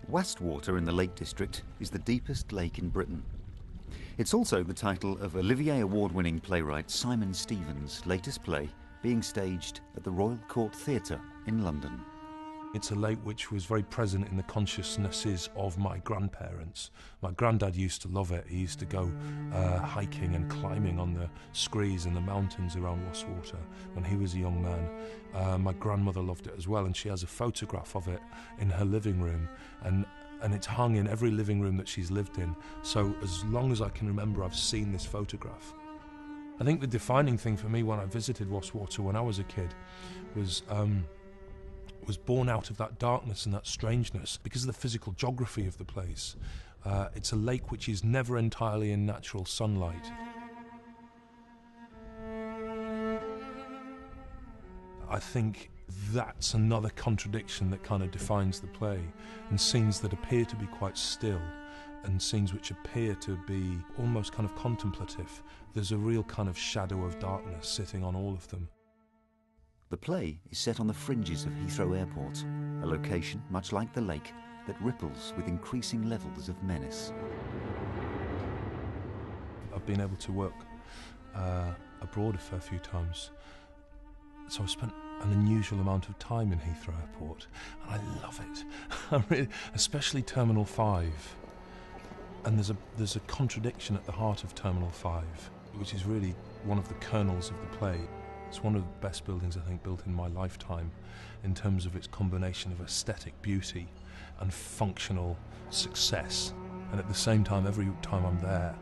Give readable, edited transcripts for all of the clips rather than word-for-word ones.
Wastwater in the Lake District is the deepest lake in Britain. It's also the title of Olivier Award-winning playwright Simon Stevens' latest play, being staged at the Royal Court Theatre in London. It's a lake which was very present in the consciousnesses of my grandparents. My granddad used to love it. He used to go hiking and climbing on the screes in the mountains around Wastwater when he was a young man. My grandmother loved it as well, and she has a photograph of it in her living room, and it's hung in every living room that she's lived in. So as long as I can remember, I've seen this photograph. I think the defining thing for me when I visited Wastwater when I was a kid was born out of that darkness and that strangeness because of the physical geography of the place. It's a lake which is never entirely in natural sunlight. I think that's another contradiction that kind of defines the play, and scenes that appear to be quite still and scenes which appear to be almost kind of contemplative. There's a real kind of shadow of darkness sitting on all of them. The play is set on the fringes of Heathrow Airport, a location much like the lake that ripples with increasing levels of menace. I've been able to work abroad a fair few times, so I've spent an unusual amount of time in Heathrow Airport, and I love it, especially Terminal 5. And there's a contradiction at the heart of Terminal 5, which is really one of the kernels of the play. It's one of the best buildings, I think, built in my lifetime in terms of its combination of aesthetic beauty and functional success. And at the same time, every time I'm there,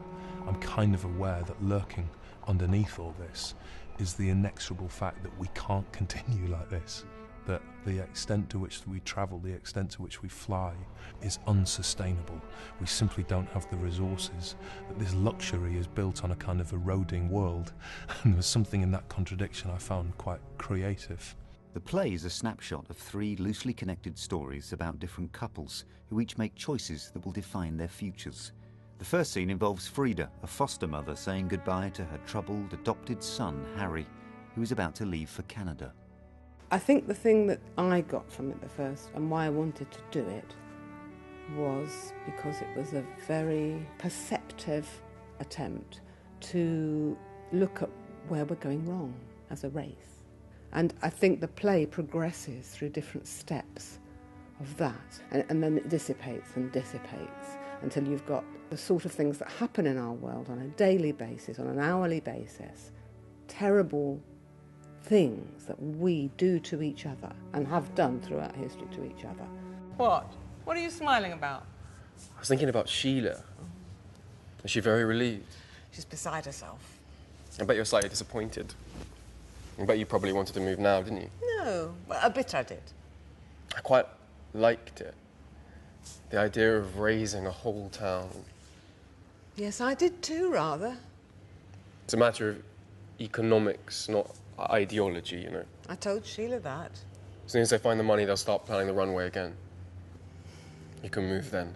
I'm kind of aware that lurking underneath all this is the inexorable fact that we can't continue like this, that the extent to which we travel, the extent to which we fly is unsustainable. We simply don't have the resources, that this luxury is built on a kind of eroding world. And there was something in that contradiction I found quite creative. The play is a snapshot of 3 loosely connected stories about different couples who each make choices that will define their futures. The first scene involves Frida, a foster mother, saying goodbye to her troubled, adopted son, Harry, who is about to leave for Canada. I think the thing that I got from it the first, and why I wanted to do it, was because it was a very perceptive attempt to look at where we're going wrong as a race. And I think the play progresses through different steps of that, and then it dissipates and dissipates until you've got the sort of things that happen in our world on a daily basis, on an hourly basis, terrible things that we do to each other and have done throughout history to each other. What? What are you smiling about? I was thinking about Sheila. Is she very relieved? She's beside herself. I bet you're slightly disappointed. I bet you probably wanted to move now, didn't you? No, well, a bit I did. I quite liked it. The idea of raising a whole town. Yes, I did too, rather. It's a matter of economics, not ideology, you know. I told Sheila that. As soon as they find the money, they'll start planning the runway again. You can move then.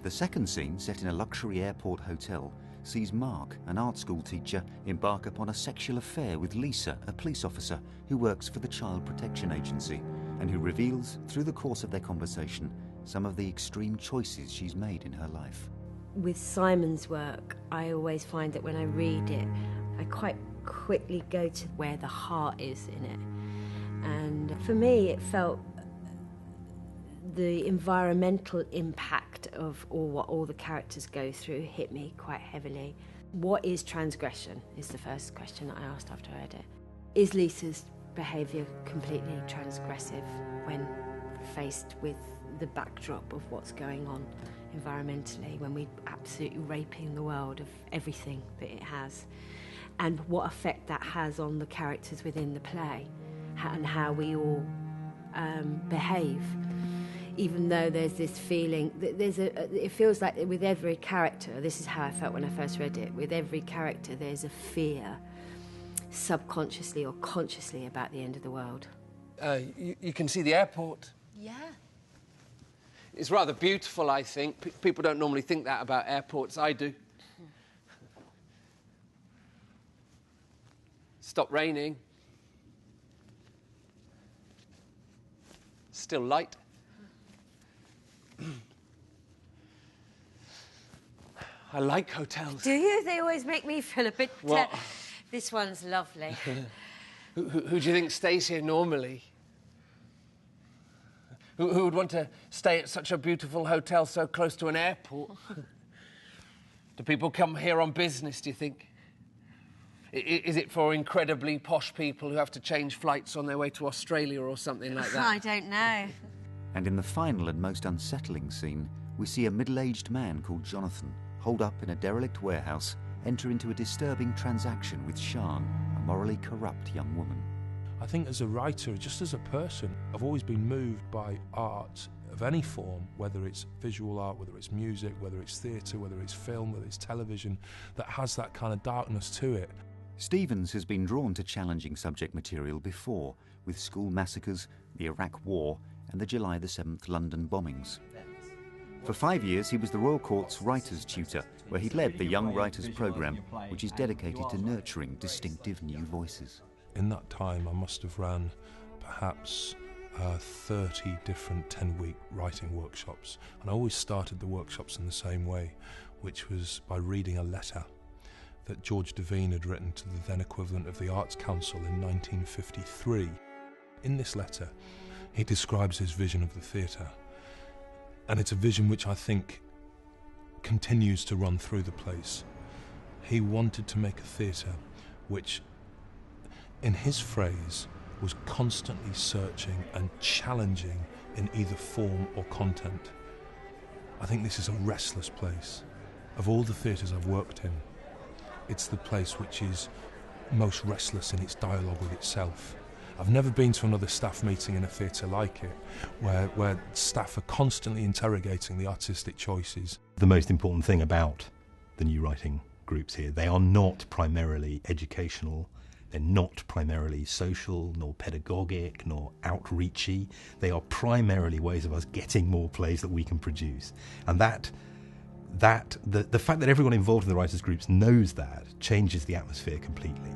The second scene, set in a luxury airport hotel, sees Mark, an art school teacher, embark upon a sexual affair with Lisa, a police officer who works for the Child Protection Agency, and who reveals, through the course of their conversation, some of the extreme choices she's made in her life. With Simon's work, I always find that when I read it, I quite quickly go to where the heart is in it. And for me, it felt the environmental impact of what all the characters go through hit me quite heavily. What is transgression is the first question that I asked after I read it. Is Lisa's behaviour completely transgressive when faced with the backdrop of what's going on environmentally, when we're absolutely raping the world of everything that it has, and what effect that has on the characters within the play and how we all behave? Even though there's this feeling, it feels like with every character, this is how I felt when I first read it, with every character there's a fear, subconsciously or consciously, about the end of the world. You can see the airport. Yeah. It's rather beautiful, I think. People don't normally think that about airports. I do. Stopped raining. Still light. I like hotels. Do you? They always make me feel a bit... What? This one's lovely. Who do you think stays here normally? Who would want to stay at such a beautiful hotel so close to an airport? Do people come here on business, do you think? Is it for incredibly posh people who have to change flights on their way to Australia or something like that? I don't know. And in the final and most unsettling scene, we see a middle-aged man called Jonathan, holed up in a derelict warehouse, enter into a disturbing transaction with Sian, a morally corrupt young woman. I think as a writer, just as a person, I've always been moved by art of any form, whether it's visual art, whether it's music, whether it's theatre, whether it's film, whether it's television, that has that kind of darkness to it. Stevens has been drawn to challenging subject material before, with school massacres, the Iraq War, and the July the 7th London bombings. For 5 years, he was the Royal Court's writers' tutor, where he led the Young Writers Programme, which is dedicated to nurturing distinctive new voices. In that time, I must have ran perhaps 30 different 10-week writing workshops. And I always started the workshops in the same way, which was by reading a letter that George Devine had written to the then equivalent of the Arts Council in 1953. In this letter, he describes his vision of the theatre. And it's a vision which I think continues to run through the place. He wanted to make a theatre which, in his phrase, was constantly searching and challenging in either form or content. I think this is a restless place. Of all the theatres I've worked in, it's the place which is most restless in its dialogue with itself. I've never been to another staff meeting in a theatre like it, where staff are constantly interrogating the artistic choices. The most important thing about the new writing groups here, they are not primarily educational, they're not primarily social, nor pedagogic, nor outreachy. They are primarily ways of us getting more plays that we can produce. And the fact that everyone involved in the writers' groups knows that changes the atmosphere completely.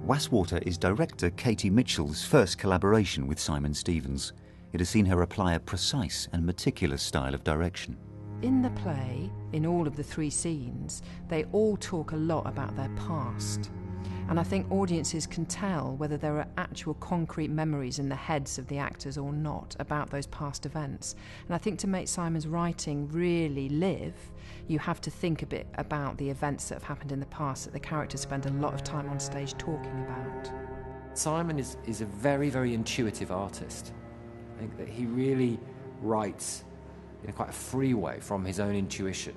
Wastwater is director Katie Mitchell's first collaboration with Simon Stevens. It has seen her apply a precise and meticulous style of direction. In the play, in all of the 3 scenes, they all talk a lot about their past. And I think audiences can tell whether there are actual concrete memories in the heads of the actors or not about those past events. And I think to make Simon's writing really live, you have to think a bit about the events that have happened in the past that the characters spend a lot of time on stage talking about. Simon is a very, very intuitive artist. I think that he really writes in quite a free way from his own intuition,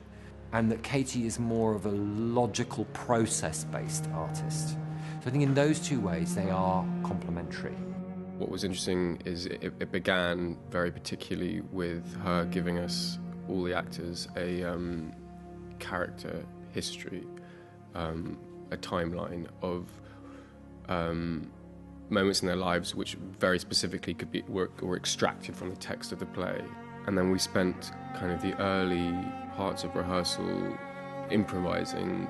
and that Katie is more of a logical, process-based artist. So I think in those 2 ways they are complementary. What was interesting is it began very particularly with her giving us, all the actors, a character history, a timeline of moments in their lives which very specifically could be were extracted from the text of the play. And then we spent kind of the early parts of rehearsal improvising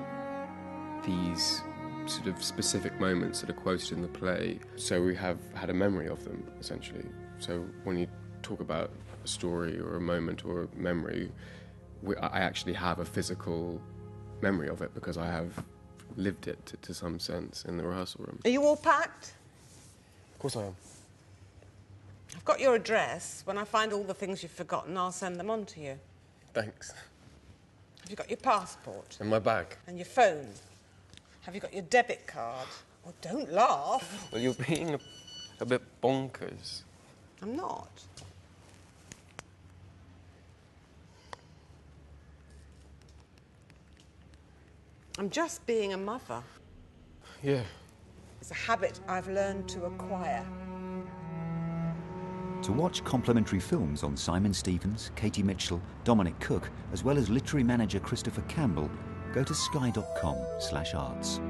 these sort of specific moments that are quoted in the play. So we have had a memory of them, essentially. So when you talk about a story or a moment or a memory, I actually have a physical memory of it because I have lived it to some sense in the rehearsal room. Are you all packed? Of course I am. I've got your address. When I find all the things you've forgotten, I'll send them on to you. Thanks. Have you got your passport? In my bag. And your phone? Have you got your debit card? Oh, don't laugh. Well, you're being a bit bonkers. I'm not. I'm just being a mother. Yeah. It's a habit I've learned to acquire. To watch complimentary films on Simon Stevens, Katie Mitchell, Dominic Cook, as well as literary manager Christopher Campbell, go to sky.com/arts.